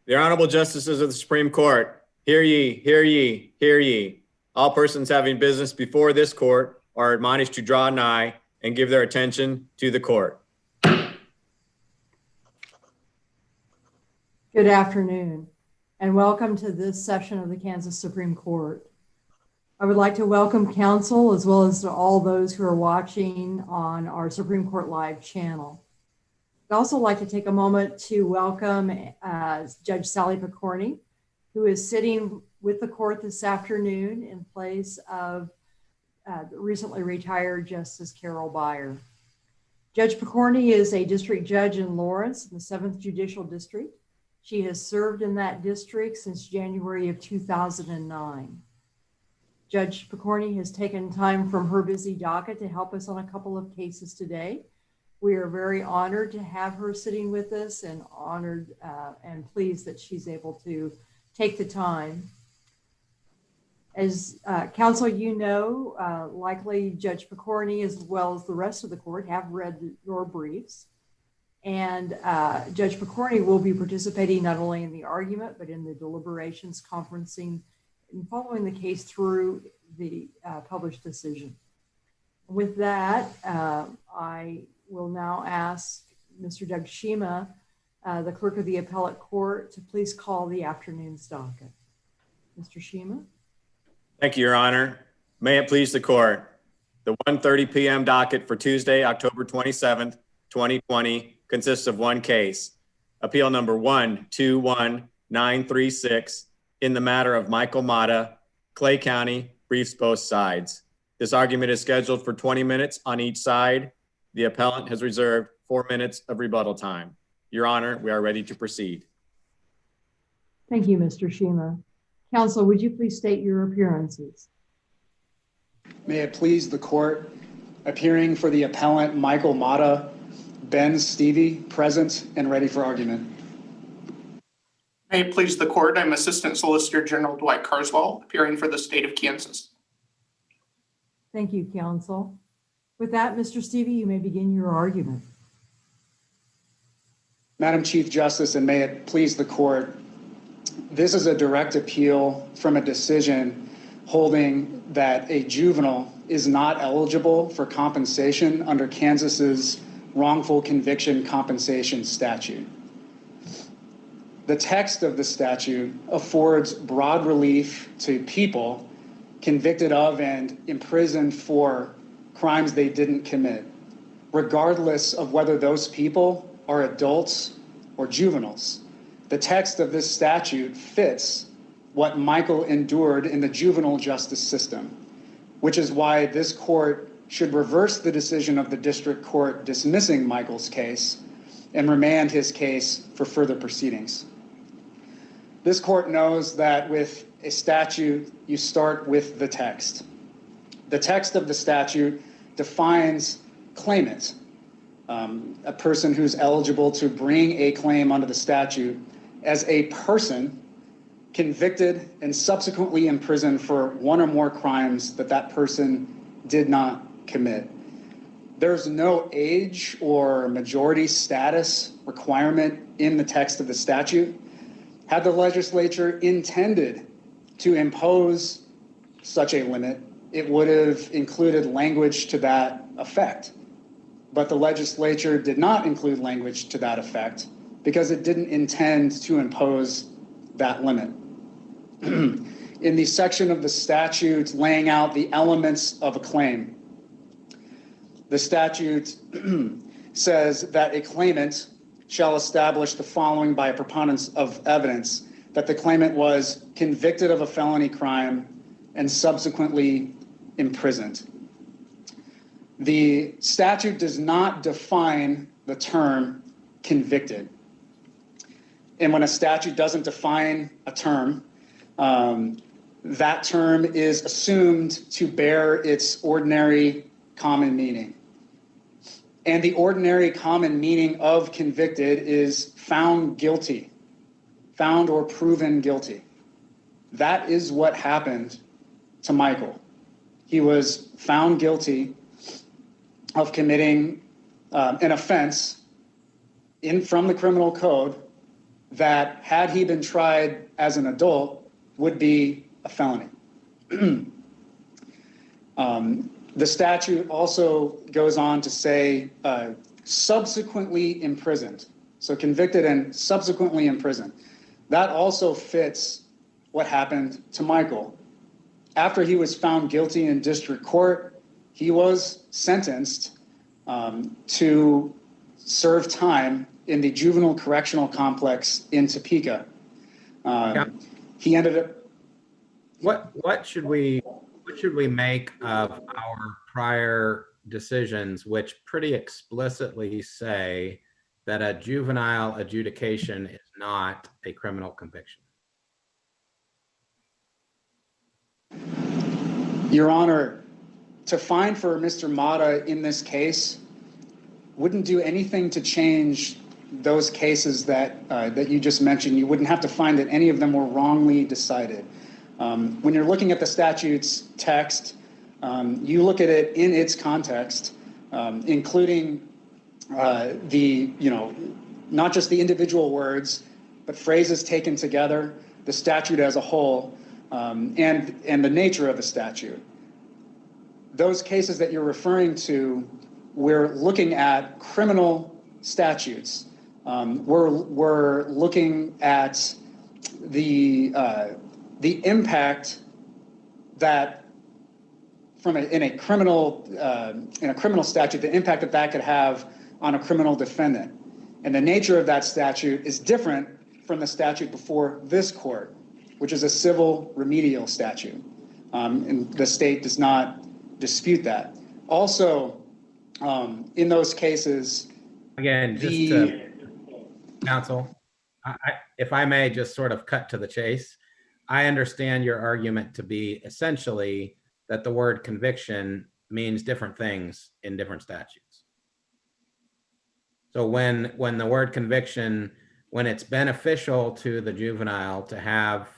The Honorable Justices of the Supreme Court, hear ye, hear ye, hear ye. All persons having business before this court are admonished to draw nigh and give their attention to the court. Good afternoon, and welcome to this session of the Kansas Supreme Court. I would like to welcome counsel as well as to all those who are watching on our Supreme Court Live channel. I'd also like to take a moment to welcome Judge Sally Picorni, who is sitting with the court this afternoon in place of the recently retired Justice Carol Beyer. Judge Picorni is a district judge in Lawrence in the 7th Judicial District. She has served in that district since January of 2009. Judge Picorni has taken time from her busy docket to help us on a couple of cases today. We are very honored to have her sitting with us and honored and pleased that she's able to take the time. As counsel, you know, likely Judge Picorni as well as the rest of the court have read your briefs. And Judge Picorni will be participating not only in the argument, but in the deliberations, conferencing, and following the case through the published decision. With that, I will now ask Mr. Doug Shima, the clerk of the appellate court, to please call the afternoon's docket. Mr. Shima. Thank you, Your Honor. May it please the court. The 1:30 p.m. docket for Tuesday, October 27th, 2020 consists of one case, appeal number 121936 in the matter of Michael Mata, Clay County, briefs both sides. This argument is scheduled for 20 minutes on each side. The appellant has reserved 4 minutes of rebuttal time. Your Honor, we are ready to proceed. Thank you, Mr. Shima. Counsel, would you please state your appearances? May it please the court, appearing for the appellant Michael Mata, Ben Stevie, present and ready for argument. May it please the court, I'm Assistant Solicitor General Dwight Carswell, appearing for the state of Kansas. Thank you, counsel. With that, Mr. Stevie, you may begin your argument. Madam Chief Justice, and may it please the court, this is a direct appeal from a decision holding that a juvenile is not eligible for compensation under Kansas's wrongful conviction compensation statute. The text of the statute affords broad relief to people convicted of and imprisoned for crimes they didn't commit, regardless of whether those people are adults or juveniles. The text of this statute fits what Michael endured in the juvenile justice system, which is why this court should reverse the decision of the district court dismissing Michael's case and remand his case for further proceedings. This court knows that with a statute, you start with the text. The text of the statute defines claimant, a person who's eligible to bring a claim under the statute, as a person convicted and subsequently imprisoned for one or more crimes that that person did not commit. There's no age or majority status requirement in the text of the statute. Had the legislature intended to impose such a limit, it would have included language to that effect. But the legislature did not include language to that effect because it didn't intend to impose that limit. In the section of the statute laying out the elements of a claim, the statute says that a claimant shall establish the following by a preponderance of evidence: that the claimant was convicted of a felony crime and subsequently imprisoned. The statute does not define the term convicted. And when a statute doesn't define a term, that term is assumed to bear its ordinary common meaning. And the ordinary common meaning of convicted is found guilty, found or proven guilty. That is what happened to Michael. He was found guilty of committing an offense from the criminal code that had he been tried as an adult would be a felony. The statute also goes on to say subsequently imprisoned. So convicted and subsequently imprisoned. That also fits what happened to Michael. After he was found guilty in district court, he was sentenced to serve time in the juvenile correctional complex in Topeka. He ended up. What should we make of our prior decisions, which pretty explicitly say that a juvenile adjudication is not a criminal conviction? Your Honor, to fine for Mr. Mata in this case wouldn't do anything to change those cases that you just mentioned. You wouldn't have to find that any of them were wrongly decided. When you're looking at the statute's text, you look at it in its context, including not just the individual words, but phrases taken together, the statute as a whole, and the nature of the statute. Those cases that you're referring to, we're looking at criminal statutes. We're looking at the impact that in a criminal statute, the impact that could have on a criminal defendant. And the nature of that statute is different from the statute before this court, which is a civil remedial statute. And the state does not dispute that. Also, in those cases, again, counsel, if I may just sort of cut to the chase, I understand your argument to be essentially that the word conviction means different things in different statutes. So when the word conviction, when it's beneficial to the juvenile to have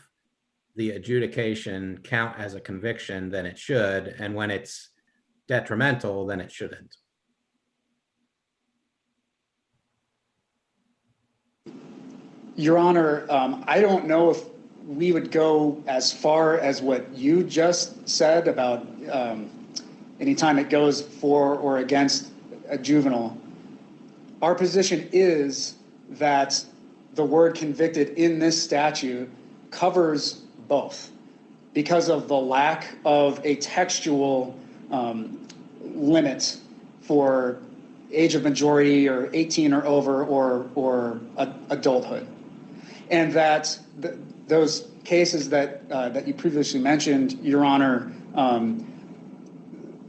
the adjudication count as a conviction, then it should, and when it's detrimental, then it shouldn't. Your Honor, I don't know if we would go as far as what you just said about anytime it goes for or against a juvenile. Our position is that the word convicted in this statute covers both because of the lack of a textual limit for age of majority or 18 or over or adulthood. And that those cases that you previously mentioned, Your Honor,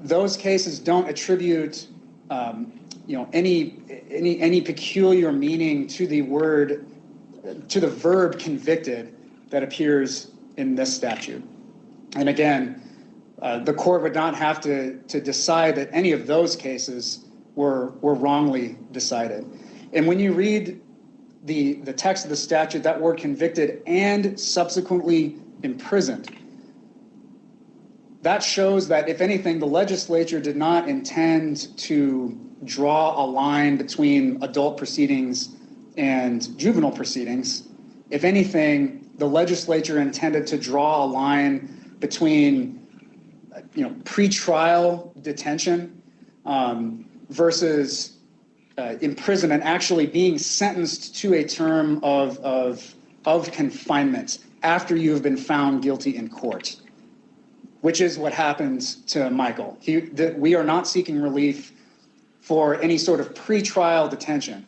those cases don't attribute any peculiar meaning to the verb convicted that appears in this statute. And again, the court would not have to decide that any of those cases were wrongly decided. And when you read the text of the statute, that word convicted and subsequently imprisoned, that shows that, if anything, the legislature did not intend to draw a line between adult proceedings and juvenile proceedings. If anything, the legislature intended to draw a line between pretrial detention versus imprisonment, actually being sentenced to a term of confinement after you have been found guilty in court, which is what happened to Michael. We are not seeking relief for any sort of pretrial detention.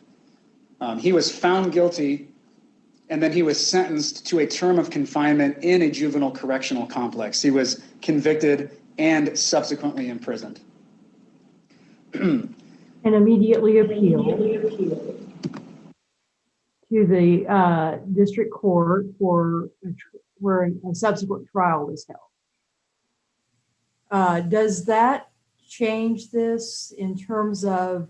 He was found guilty, and then he was sentenced to a term of confinement in a juvenile correctional complex. He was convicted and subsequently imprisoned. And immediately appealed to the district court where a subsequent trial was held. Does that change this in terms of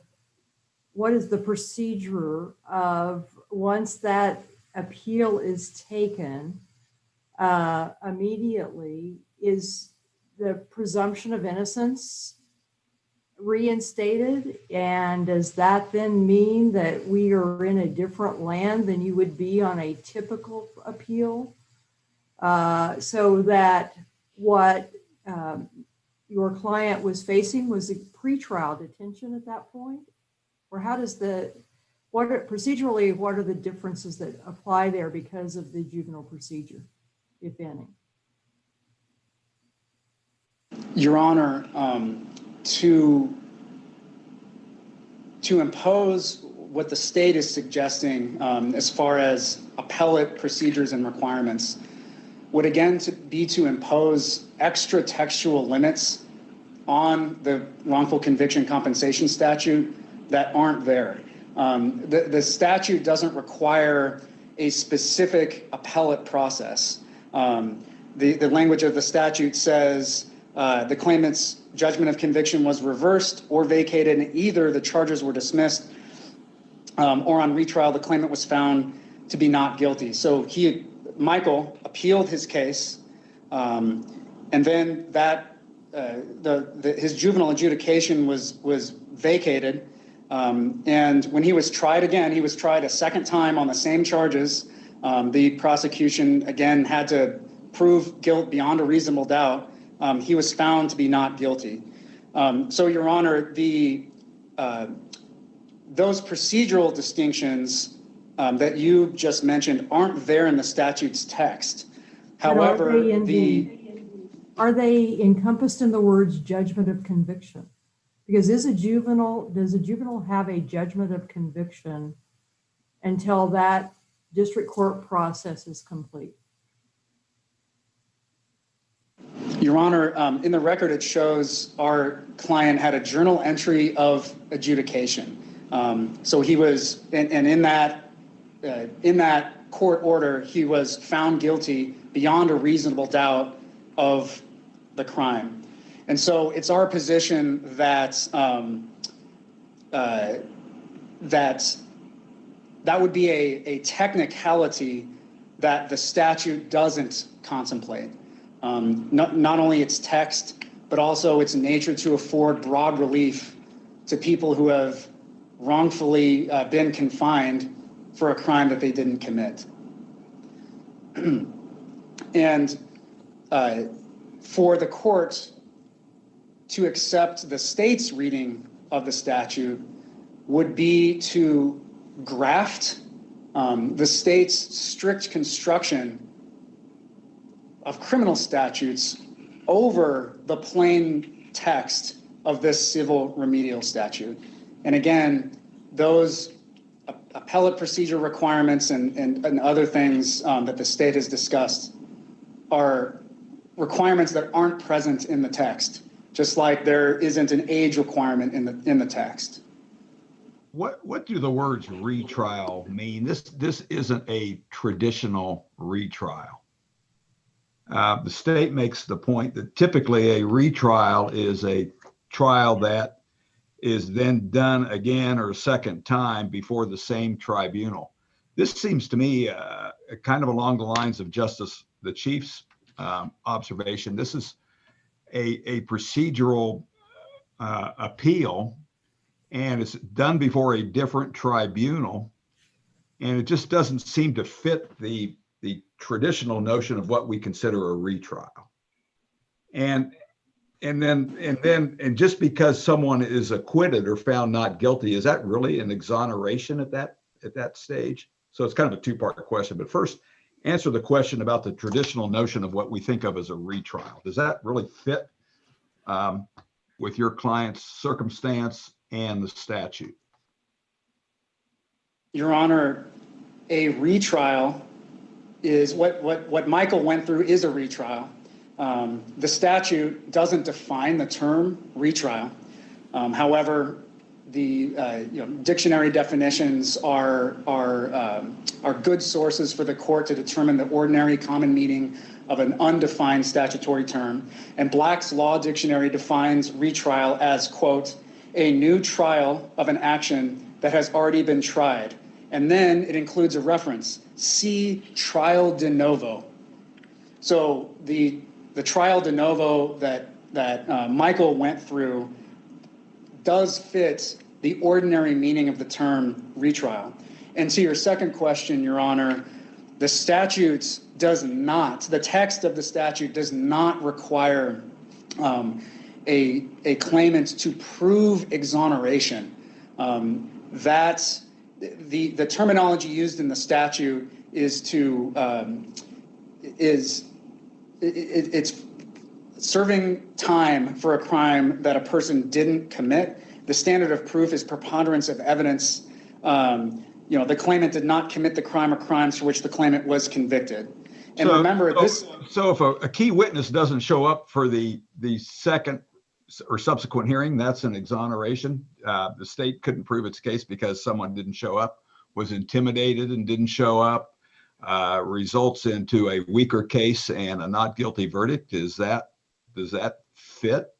what is the procedure of once that appeal is taken immediately? Is the presumption of innocence reinstated? And does that then mean that we are in a different land than you would be on a typical appeal? So that what your client was facing was a pretrial detention at that point? Or how does procedurally, what are the differences that apply there because of the juvenile procedure, if any? Your Honor, to impose what the state is suggesting as far as appellate procedures and requirements would again be to impose extra textual limits on the wrongful conviction compensation statute that aren't there. The statute doesn't require a specific appellate process. The language of the statute says the claimant's judgment of conviction was reversed or vacated, and either the charges were dismissed or on retrial, the claimant was found to be not guilty. So Michael appealed his case, and then his juvenile adjudication was vacated. And when he was tried again, he was tried a second time on the same charges. The prosecution again had to prove guilt beyond a reasonable doubt. He was found to be not guilty. So, Your Honor, those procedural distinctions that you just mentioned aren't there in the statute's text. However, are they encompassed in the words judgment of conviction? Because does a juvenile have a judgment of conviction until that district court process is complete? Your Honor, in the record, it shows our client had a journal entry of adjudication. So he was, and in that court order, he was found guilty beyond a reasonable doubt of the crime. And so it's our position that that would be a technicality that the statute doesn't contemplate. Not only its text, but also its nature to afford broad relief to people who have wrongfully been confined for a crime that they didn't commit. And for the court to accept the state's reading of the statute would be to graft the state's strict construction of criminal statutes over the plain text of this civil remedial statute. And again, those appellate procedure requirements and other things that the state has discussed are requirements that aren't present in the text, just like there isn't an age requirement in the text. What do the words retrial mean? This isn't a traditional retrial. The state makes the point that typically a retrial is a trial that is then done again or a second time before the same tribunal. This seems to me kind of along the lines of the Chief's observation. This is a procedural appeal, and it's done before a different tribunal, and it just doesn't seem to fit the traditional notion of what we consider a retrial. And just because someone is acquitted or found not guilty, is that really an exoneration at that stage? So it's kind of a two-part question. But first, answer the question about the traditional notion of what we think of as a retrial. Does that really fit with your client's circumstance and the statute? Your Honor, a retrial is what Michael went through is a retrial. The statute doesn't define the term retrial. However, the dictionary definitions are good sources for the court to determine the ordinary common meaning of an undefined statutory term. And Black's Law Dictionary defines retrial as, quote, a new trial of an action that has already been tried. And then it includes a reference, see trial de novo. So the trial de novo that Michael went through does fit the ordinary meaning of the term retrial. And to your second question, Your Honor, the statute does not, the text of the statute does not require a claimant to prove exoneration. That the terminology used in the statute is to it's serving time for a crime that a person didn't commit. The standard of proof is preponderance of evidence. The claimant did not commit the crime or crimes for which the claimant was convicted. And remember this. So if a key witness doesn't show up for the second or subsequent hearing, that's an exoneration. The state couldn't prove its case because someone didn't show up, was intimidated and didn't show up, results into a weaker case and a not guilty verdict. Does that fit?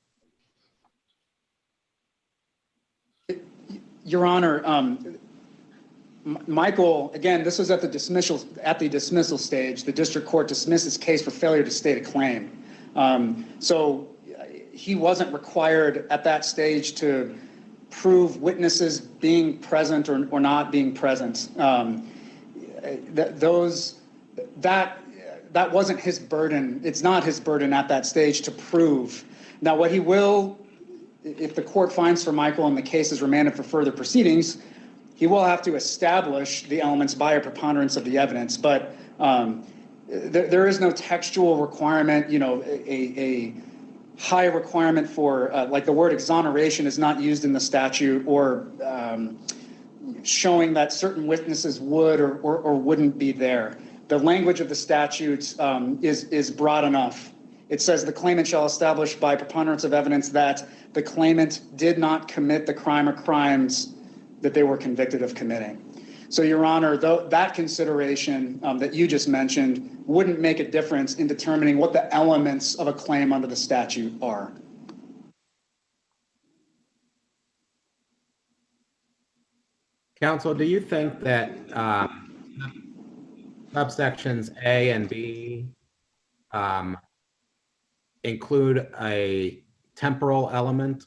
Your Honor, Michael, again, this was at the dismissal stage. The district court dismissed his case for failure to state a claim. So he wasn't required at that stage to prove witnesses being present or not being present. That wasn't his burden. It's not his burden at that stage to prove. Now, what he will, if the court finds for Michael and the case is remanded for further proceedings, he will have to establish the elements by a preponderance of the evidence. But there is no textual requirement, a high requirement for, like the word exoneration is not used in the statute, or showing that certain witnesses would or wouldn't be there. The language of the statute is broad enough. It says the claimant shall establish by preponderance of evidence that the claimant did not commit the crime or crimes that they were convicted of committing. So, Your Honor, that consideration that you just mentioned wouldn't make a difference in determining what the elements of a claim under the statute are. Counsel, do you think that subsections A and B include a temporal element?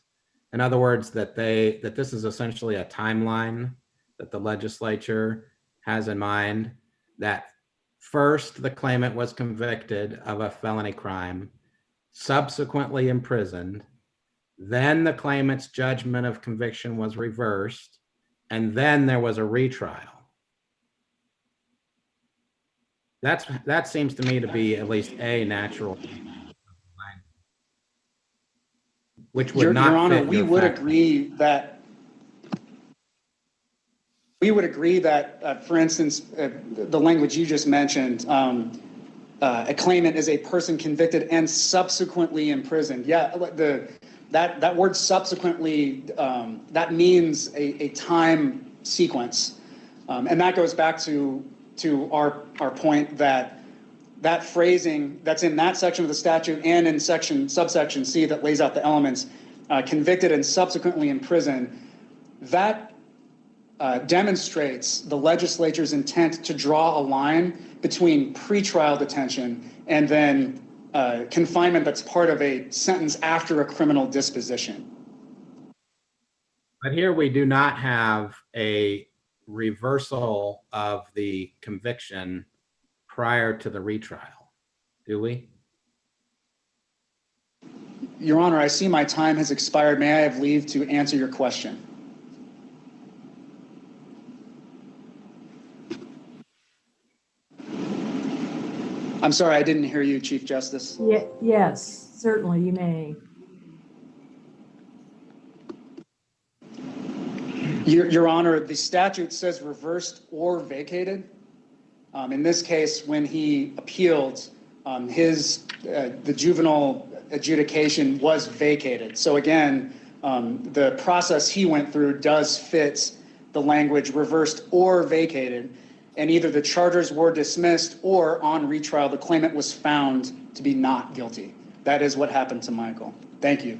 In other words, that this is essentially a timeline that the legislature has in mind, that first the claimant was convicted of a felony crime, subsequently imprisoned, then the claimant's judgment of conviction was reversed, and then there was a retrial. That seems to me to be at least a natural, which would not. Your Honor, we would agree that. We would agree that, for instance, the language you just mentioned, a claimant is a person convicted and subsequently imprisoned. Yeah, that word subsequently, that means a time sequence. And that goes back to our point that phrasing that's in that section of the statute and in subsection C that lays out the elements, convicted and subsequently imprisoned, that demonstrates the legislature's intent to draw a line between pretrial detention and then confinement that's part of a sentence after a criminal disposition. But here we do not have a reversal of the conviction prior to the retrial, do we? Your Honor, I see my time has expired. May I have leave to answer your question? I'm sorry, I didn't hear you, Chief Justice. Yes, certainly, you may. Your Honor, the statute says reversed or vacated. In this case, when he appealed, the juvenile adjudication was vacated. So again, the process he went through does fit the language reversed or vacated. And either the charges were dismissed or on retrial, the claimant was found to be not guilty. That is what happened to Michael. Thank you.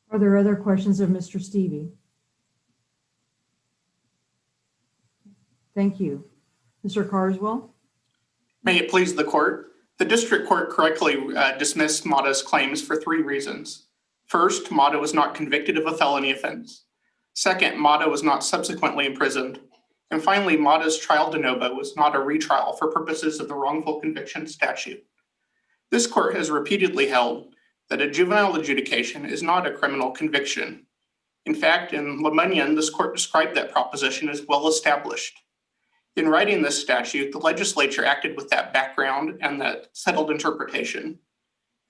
Are there other questions of Mr. Stevie? Thank you. Mr. Carswell? May it please the court. The district court correctly dismissed Mata's claims for 3 reasons. First, Mata was not convicted of a felony offense. Second, Mata was not subsequently imprisoned. And finally, Mata's trial de novo was not a retrial for purposes of the wrongful conviction statute. This court has repeatedly held that a juvenile adjudication is not a criminal conviction. In fact, in Lemunyan, this court described that proposition as well established. In writing this statute, the legislature acted with that background and that settled interpretation.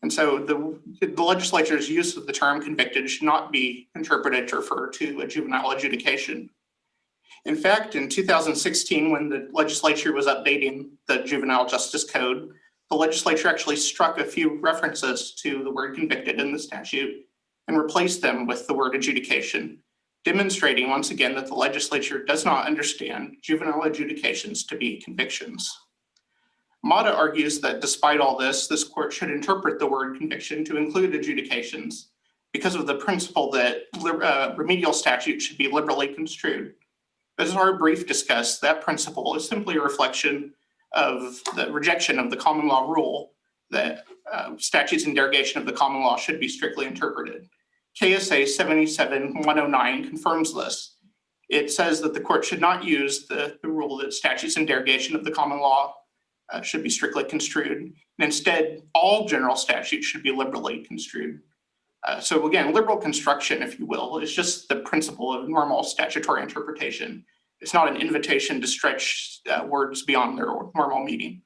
And so the legislature's use of the term convicted should not be interpreted to refer to a juvenile adjudication. In fact, in 2016, when the legislature was updating the Juvenile Justice Code, the legislature actually struck a few references to the word convicted in the statute and replaced them with the word adjudication, demonstrating once again that the legislature does not understand juvenile adjudications to be convictions. Mata argues that despite all this court should interpret the word conviction to include adjudications because of the principle that remedial statutes should be liberally construed. As our brief discussed, that principle is simply a reflection of the rejection of the common law rule that statutes in derogation of the common law should be strictly interpreted. KSA 77-109 confirms this. It says that the court should not use the rule that statutes in derogation of the common law should be strictly construed. And instead, all general statutes should be liberally construed. So again, liberal construction, if you will, is just the principle of normal statutory interpretation. It's not an invitation to stretch words beyond their normal meaning.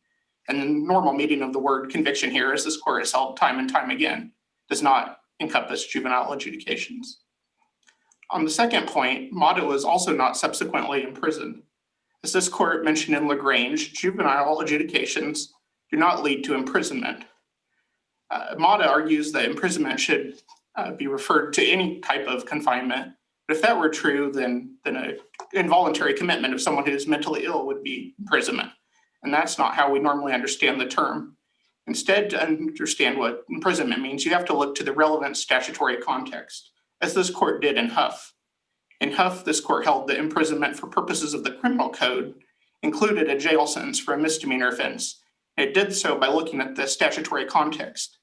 And the normal meaning of the word conviction here, as this court has held time and time again, does not encompass juvenile adjudications. On the second point, Mata was also not subsequently imprisoned. As this court mentioned in LaGrange, juvenile adjudications do not lead to imprisonment. Mata argues that imprisonment should be referred to any type of confinement. But if that were true, then an involuntary commitment of someone who is mentally ill would be imprisonment. And that's not how we normally understand the term. Instead, to understand what imprisonment means, you have to look to the relevant statutory context, as this court did in Huff. In Huff, this court held that imprisonment for purposes of the criminal code included a jail sentence for a misdemeanor offense. It did so by looking at the statutory context.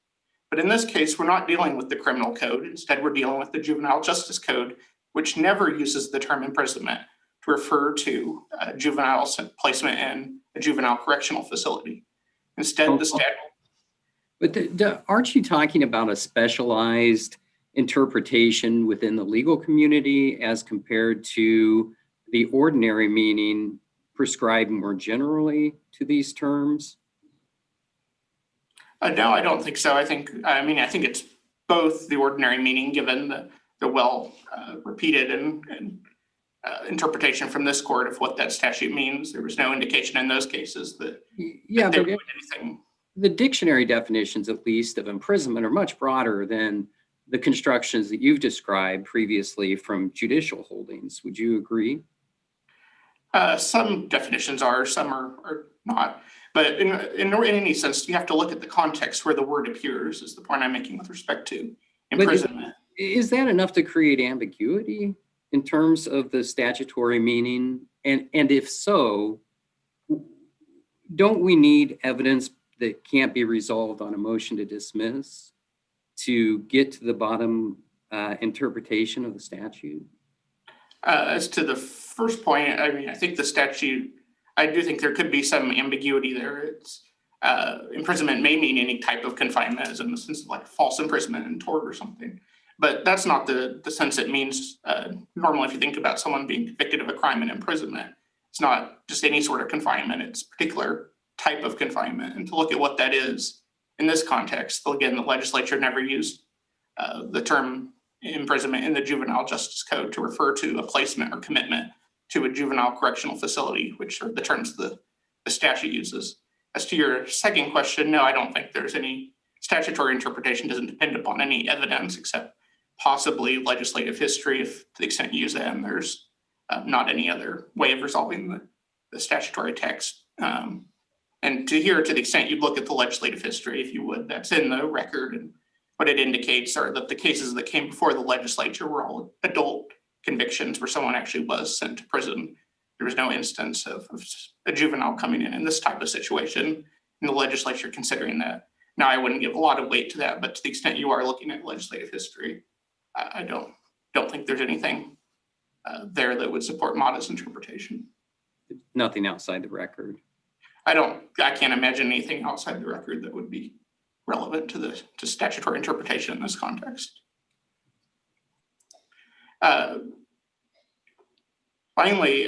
But in this case, we're not dealing with the criminal code. Instead, we're dealing with the Juvenile Justice Code, which never uses the term imprisonment to refer to juvenile placement in a juvenile correctional facility. Instead, the statute. But aren't you talking about a specialized interpretation within the legal community as compared to the ordinary meaning prescribed more generally to these terms? No, I don't think so. I think it's both the ordinary meaning, given the well repeated and interpretation from this court of what that statute means. There was no indication in those cases that they were doing anything. The dictionary definitions, at least, of imprisonment are much broader than the constructions that you've described previously from judicial holdings. Would you agree? Some definitions are, some are not. But in any sense, you have to look at the context where the word appears, is the point I'm making with respect to imprisonment. Is that enough to create ambiguity in terms of the statutory meaning? And if so, don't we need evidence that can't be resolved on a motion to dismiss to get to the bottom interpretation of the statute? As to the first point, I think the statute, I do think there could be some ambiguity there. It's imprisonment may mean any type of confinement, as in the sense of like false imprisonment and tort or something. But that's not the sense it means normally if you think about someone being convicted of a crime and imprisonment. It's not just any sort of confinement, it's a particular type of confinement. And to look at what that is in this context, again, the legislature never used the term imprisonment in the Juvenile Justice Code to refer to a placement or commitment to a juvenile correctional facility, which are the terms the statute uses. As to your second question, no, I don't think there's any statutory interpretation doesn't depend upon any evidence except possibly legislative history, if to the extent you use that, and there's not any other way of resolving the statutory text. And to the extent you look at the legislative history, if you would, that's in the record. And what it indicates are that the cases that came before the legislature were all adult convictions where someone actually was sent to prison. There was no instance of a juvenile coming in this type of situation. in the legislature considering that. Now, I wouldn't give a lot of weight to that, but to the extent you are looking at legislative history, I don't think there's anything there that would support Mata's interpretation. Nothing outside the record. I can't imagine anything outside the record that would be relevant to statutory interpretation in this context. Finally,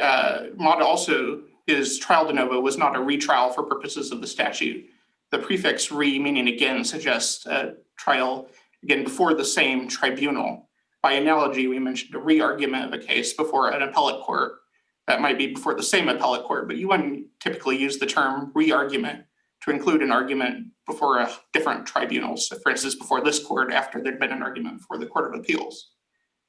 Mata also, his trial de novo was not a retrial for purposes of the statute. The prefix re, meaning again, suggests a trial again before the same tribunal. By analogy, we mentioned a re-argument of a case before an appellate court. That might be before the same appellate court, but you wouldn't typically use the term re-argument to include an argument before a different tribunal. So for instance, before this court, after there'd been an argument before the Court of Appeals.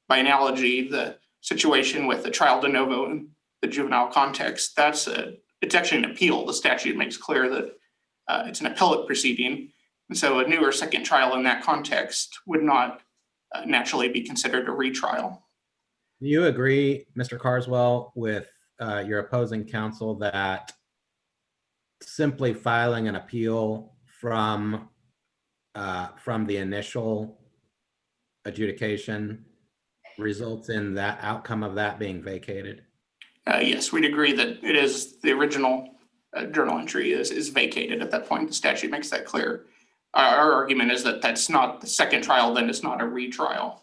By analogy, the situation with the trial de novo in the juvenile context, it's actually an appeal. The statute makes clear that it's an appellate proceeding. And so a new or second trial in that context would not naturally be considered a retrial. Do you agree, Mr. Carswell, with your opposing counsel that simply filing an appeal from the initial adjudication results in that outcome of that being vacated? Yes, we'd agree that it is the original journal entry is vacated at that point. The statute makes that clear. Our argument is that that's not the second trial, then it's not a retrial,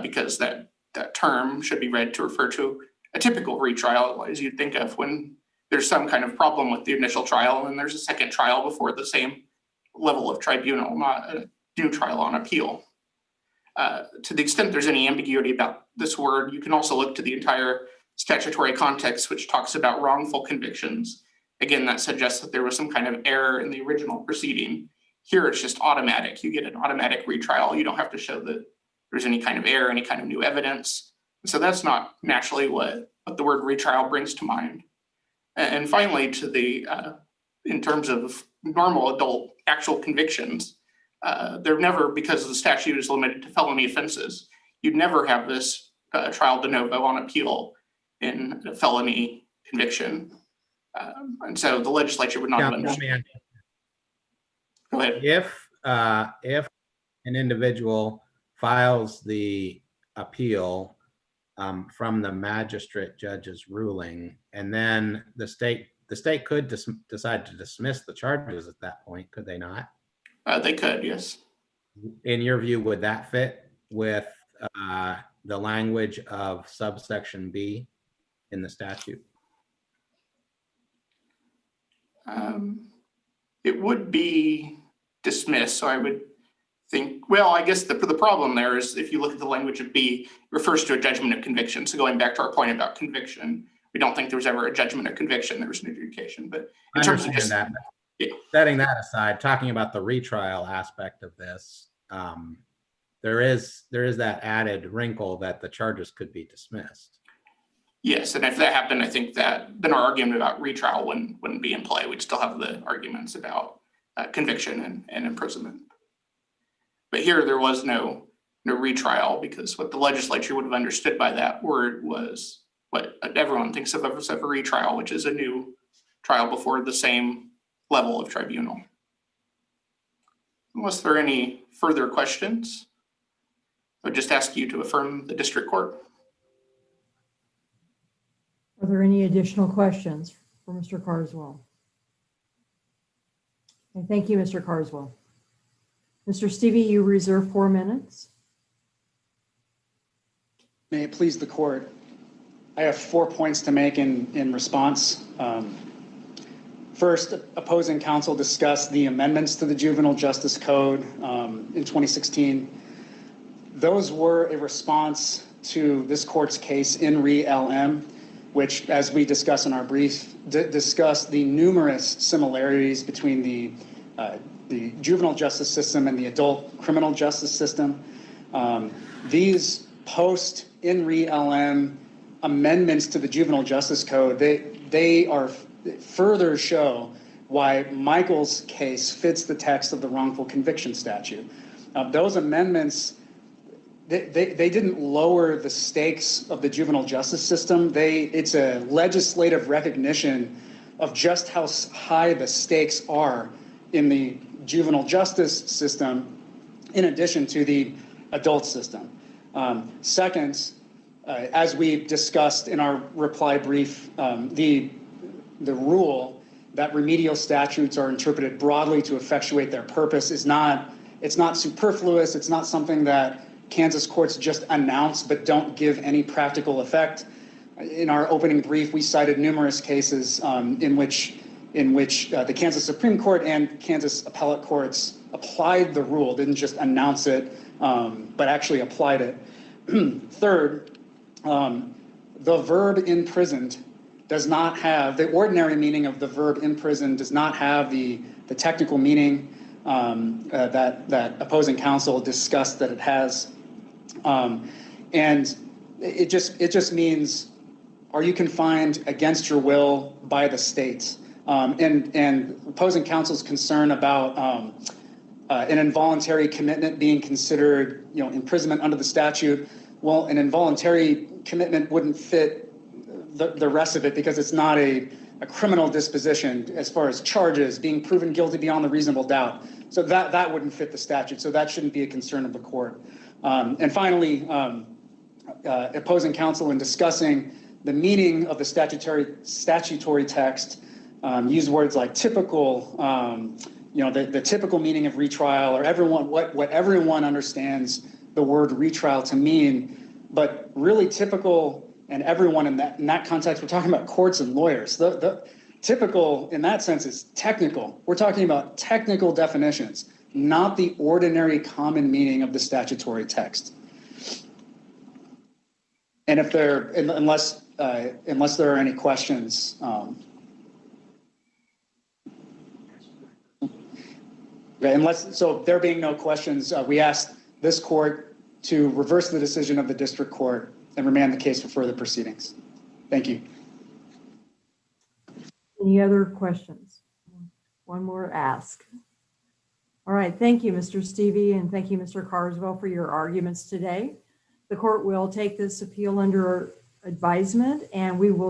because that term should be read to refer to a typical retrial, as you'd think of when there's some kind of problem with the initial trial and there's a second trial before the same level of tribunal, not a new trial on appeal. To the extent there's any ambiguity about this word, you can also look to the entire statutory context, which talks about wrongful convictions. Again, that suggests that there was some kind of error in the original proceeding. Here, it's just automatic. You get an automatic retrial. You don't have to show that there's any kind of error, any kind of new evidence. And so that's not naturally what the word retrial brings to mind. And finally, in terms of normal adult actual convictions, they're never, because the statute is limited to felony offenses, you'd never have this trial de novo on appeal in a felony conviction. And so the legislature would not have understood. Go ahead. If an individual files the appeal from the magistrate judge's ruling, and then the state could decide to dismiss the charges at that point, could they not? They could, yes. In your view, would that fit with the language of subsection B in the statute? It would be dismissed, so I would think, well, I guess the problem there is if you look at the language of B, it refers to a judgment of conviction. So going back to our point about conviction, we don't think there was ever a judgment of conviction, there was an adjudication. But in terms of just that. Yeah. Setting that aside, talking about the retrial aspect of this, there is that added wrinkle that the charges could be dismissed. Yes, and if that happened, I think that then our argument about retrial wouldn't be in play. We'd still have the arguments about conviction and imprisonment. But here there was no retrial, because what the legislature would have understood by that word was what everyone thinks of as a retrial, which is a new trial before the same level of tribunal. Unless there are any further questions, I would just ask you to affirm the district court. Are there any additional questions for Mr. Carswell? Okay, thank you, Mr. Carswell. Mr. Stevie, you reserve 4 minutes. May it please the court. I have 4 points to make in response. First, opposing counsel discussed the amendments to the Juvenile Justice Code in 2016. Those were a response to this court's case in re LM, which, as we discuss in our brief, discussed the numerous similarities between the juvenile justice system and the adult criminal justice system. These post in re LM amendments to the Juvenile Justice Code, they are further show why Michael's case fits the text of the wrongful conviction statute. Those amendments, they didn't lower the stakes of the juvenile justice system. It's a legislative recognition of just how high the stakes are in the juvenile justice system in addition to the adult system. Second, as we discussed in our reply brief, the rule that remedial statutes are interpreted broadly to effectuate their purpose it's not superfluous. It's not something that Kansas courts just announce but don't give any practical effect. In our opening brief, we cited numerous cases in which the Kansas Supreme Court and Kansas appellate courts applied the rule, didn't just announce it, but actually applied it. Third, the verb imprisoned does not have, the ordinary meaning of the verb imprisoned does not have the technical meaning that opposing counsel discussed that it has. And it just means, are you confined against your will by the state? And opposing counsel's concern about an involuntary commitment being considered, imprisonment under the statute. Well, an involuntary commitment wouldn't fit the rest of it because it's not a criminal disposition as far as charges, being proven guilty beyond the reasonable doubt. So that wouldn't fit the statute. So that shouldn't be a concern of the court. And finally, opposing counsel in discussing the meaning of the statutory text use words like typical, the typical meaning of retrial, or what everyone understands the word retrial to mean, but really typical and everyone in that context, we're talking about courts and lawyers. The typical in that sense is technical. We're talking about technical definitions, not the ordinary common meaning of the statutory text. And unless there are any questions, so there being no questions, we ask this court to reverse the decision of the district court and remand the case for further proceedings. Thank you. Any other questions? One more ask. All right, thank you, Mr. Stevie, and thank you, Mr. Carswell, for your arguments today. The court will take this appeal under advisement, and we will